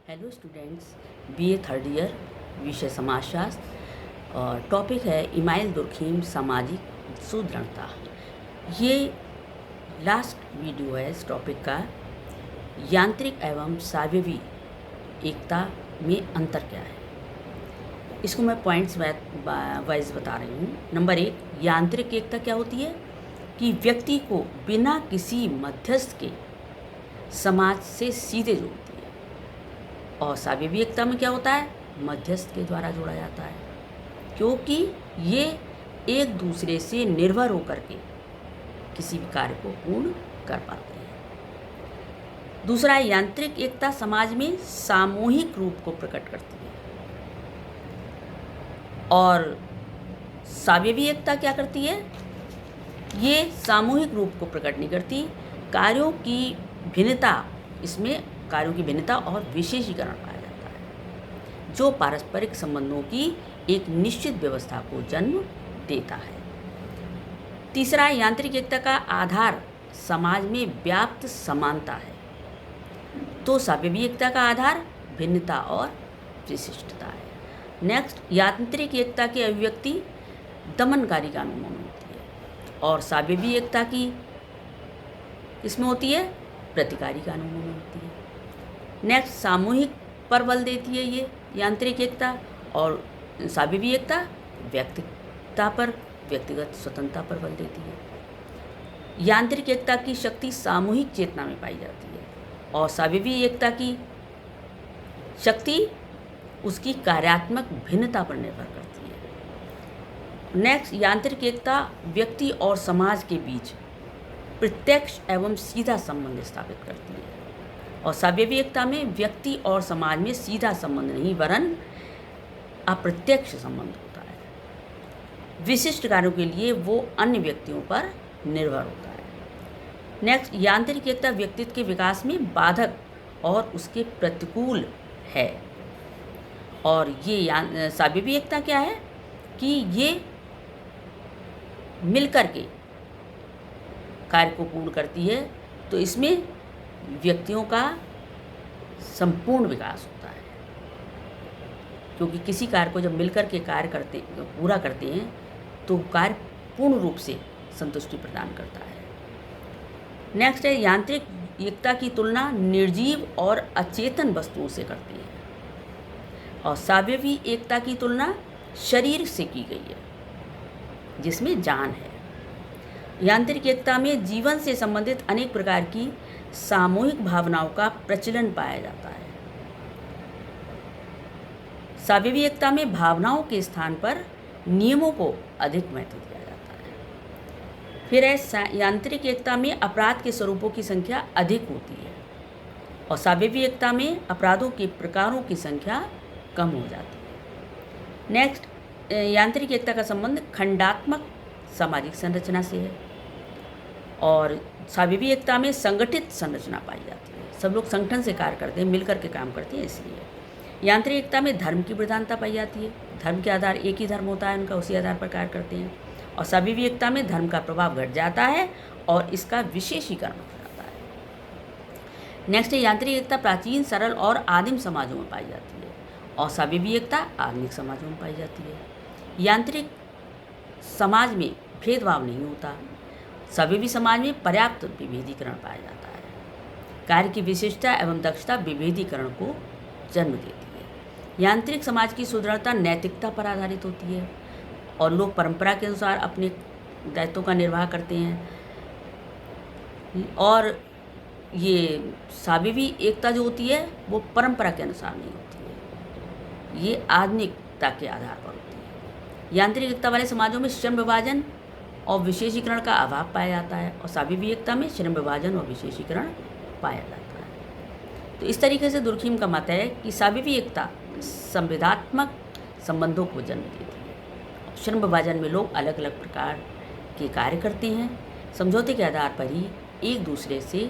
Hello students, BA third year, विषय समाजशास्त्र और टॉपिक है इमाइल दुर्खीम सामाजिक सुदृढ़ता। ये लास्ट वीडियो है इस टॉपिक का। यांत्रिक एवं सावयवी एकता में अंतर क्या है, इसको मैं पॉइंट्स वाइज बता रही हूँ। नंबर 1, यांत्रिक एकता क्या होती है कि व्यक्ति को बिना किसी मध्यस्थ के समाज से सीधे जोड़ती है, और सावयवी एकता में क्या होता है, मध्यस्थ के द्वारा जोड़ा जाता है, क्योंकि ये एक दूसरे से निर्भर होकर के किसी भी कार्य को पूर्ण कर पाते हैं। दूसरा है, यांत्रिक एकता समाज में सामूहिक रूप को प्रकट करती है, और सावयवी एकता क्या करती है, ये सामूहिक रूप को प्रकट नहीं करती। कार्यों की भिन्नता, इसमें कार्यों की भिन्नता और विशेषीकरण पाया जाता है, जो पारस्परिक संबंधों की एक निश्चित व्यवस्था को जन्म देता है। तीसरा, यांत्रिक एकता का आधार समाज में व्याप्त समानता है, तो सावयवी एकता का आधार भिन्नता और विशिष्टता है। नेक्स्ट, यांत्रिक एकता की अभिव्यक्ति दमनकारी कानूनों में होती है, और सावयवी एकता की इसमें होती है प्रतिकारी कानूनों में होती है। नेक्स्ट, सामूहिक पर बल देती है ये यांत्रिक एकता, और सावयवी एकता व्यक्तिगतता पर, व्यक्तिगत स्वतंत्रता पर बल देती है। यांत्रिक एकता की शक्ति सामूहिक चेतना में पाई जाती है, और सावयवी एकता की शक्ति उसकी कार्यात्मक भिन्नता पर निर्भर करती है। नेक्स्ट, यांत्रिक एकता व्यक्ति और समाज के बीच प्रत्यक्ष एवं सीधा संबंध स्थापित करती है, और सावयवी एकता में व्यक्ति और समाज में सीधा संबंध नहीं वरन अप्रत्यक्ष संबंध होता है। विशिष्ट कार्यों के लिए वो अन्य व्यक्तियों पर निर्भर होता है। नेक्स्ट, यांत्रिक एकता व्यक्तित्व के विकास में बाधक और उसके प्रतिकूल है, और ये सावयवी एकता क्या है कि ये मिलकर के कार्य को पूर्ण करती है, तो इसमें व्यक्तियों का संपूर्ण विकास होता है, क्योंकि किसी कार्य को जब मिलकर के पूरा करते हैं तो कार्य पूर्ण रूप से संतुष्टि प्रदान करता है। नेक्स्ट है, यांत्रिक एकता की तुलना निर्जीव और अचेतन वस्तुओं से करती है, और सावयवी एकता की तुलना शरीर से की गई है जिसमें जान है। यांत्रिक एकता में जीवन से संबंधित अनेक प्रकार की सामूहिक भावनाओं का प्रचलन पाया जाता है। सावयवी एकता में भावनाओं के स्थान पर नियमों को अधिक महत्व दिया जाता है। फिर है, यांत्रिक एकता में अपराध के स्वरूपों की संख्या अधिक होती है, और सावयवी एकता में अपराधों के प्रकारों की संख्या कम हो जाती है। नेक्स्ट, यांत्रिक एकता का संबंध खंडात्मक सामाजिक संरचना से है, और सावयवी एकता में संगठित संरचना पाई जाती है, सब लोग संगठन से कार्य करते हैं, मिलकर के काम करते हैं, इसलिए। यांत्रिक एकता में धर्म की प्रधानता पाई जाती है, धर्म के आधार एक ही धर्म होता है उनका, उसी आधार पर कार्य करते हैं, और सावयवी एकता में धर्म का प्रभाव घट जाता है और इसका विशेषीकरण हो जाता है। नेक्स्ट है, यांत्रिक एकता प्राचीन, सरल और आदिम समाजों में पाई जाती है, और सावयवी एकता आधुनिक समाजों में पाई जाती है। यांत्रिक समाज में भेदभाव नहीं होता, सावयवी समाज में पर्याप्त विभेदीकरण पाया जाता है। कार्य की विशिष्टता एवं दक्षता विभेदीकरण को जन्म देती है। यांत्रिक समाज की सुदृढ़ता नैतिकता पर आधारित होती है, और लोग परंपरा के अनुसार अपने दायित्वों का निर्वाह करते हैं, और ये सावयवी एकता जो होती है वो परंपरा के अनुसार नहीं होती है, ये आधुनिकता के आधार पर होती है। यांत्रिक एकता वाले समाजों में श्रम विभाजन और विशेषीकरण का अभाव पाया जाता है, और सावयवी एकता में श्रम विभाजन और विशेषीकरण पाया जाता है। तो इस तरीके से दुर्खीम का मत है कि सावयवी एकता संविदात्मक संबंधों को जन्म देती है। श्रम विभाजन में लोग अलग अलग प्रकार के कार्य करते हैं, समझौते के आधार पर ही एक दूसरे से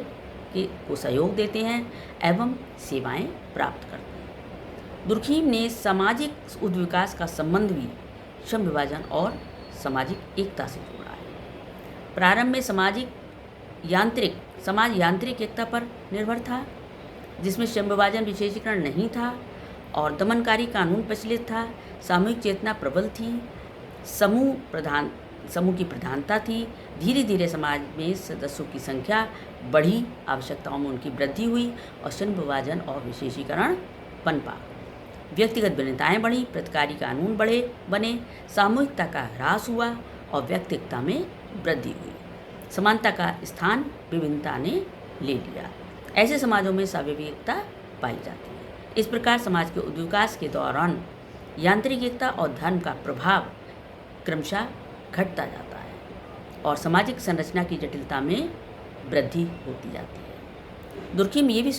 को सहयोग देते हैं एवं सेवाएं प्राप्त करते हैं। दुर्खीम ने सामाजिक उद्विकास का संबंध भी श्रम विभाजन और सामाजिक एकता से जोड़ा है। प्रारंभ में समाज यांत्रिक एकता पर निर्भर था, जिसमें श्रम विभाजन विशेषीकरण नहीं था और दमनकारी कानून प्रचलित था। सामूहिक चेतना प्रबल थी, समूह की प्रधानता थी। धीरे धीरे समाज में सदस्यों की संख्या बढ़ी, आवश्यकताओं में उनकी वृद्धि हुई और श्रम विभाजन और विशेषीकरण पनपा। व्यक्तिगत भिन्नताएं बढ़ी, प्रतिकारी कानून बने, सामूहिकता का ह्रास हुआ और व्यक्तिगता में वृद्धि हुई। समानता का स्थान विभिन्नता ने ले लिया। ऐसे समाजों में स्वाभाविक एकता पाई जाती है। इस प्रकार समाज के विकास के दौरान यांत्रिक एकता और धर्म का प्रभाव क्रमशः घटता जाता है और सामाजिक संरचना की जटिलता में वृद्धि होती जाती है। दुर्खिम ये भी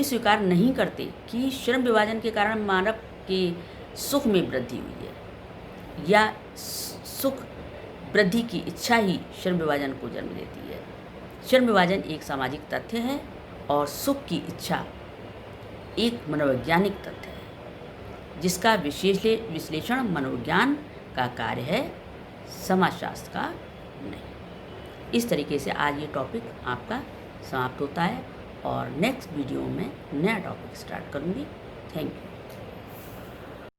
स्वीकार नहीं करते कि श्रम विभाजन के कारण मानव के सुख में वृद्धि हुई है या सुख वृद्धि की इच्छा ही श्रम विभाजन को जन्म देती है। श्रम विभाजन एक सामाजिक तथ्य है और सुख की इच्छा एक मनोवैज्ञानिक तथ्य है, जिसका विश्लेषण मनोविज्ञान का कार्य है, समाजशास्त्र का नहीं। इस तरीके से आज ये टॉपिक आपका समाप्त होता है और नेक्स्ट वीडियो में नया टॉपिक स्टार्ट करूँगी। Thank you.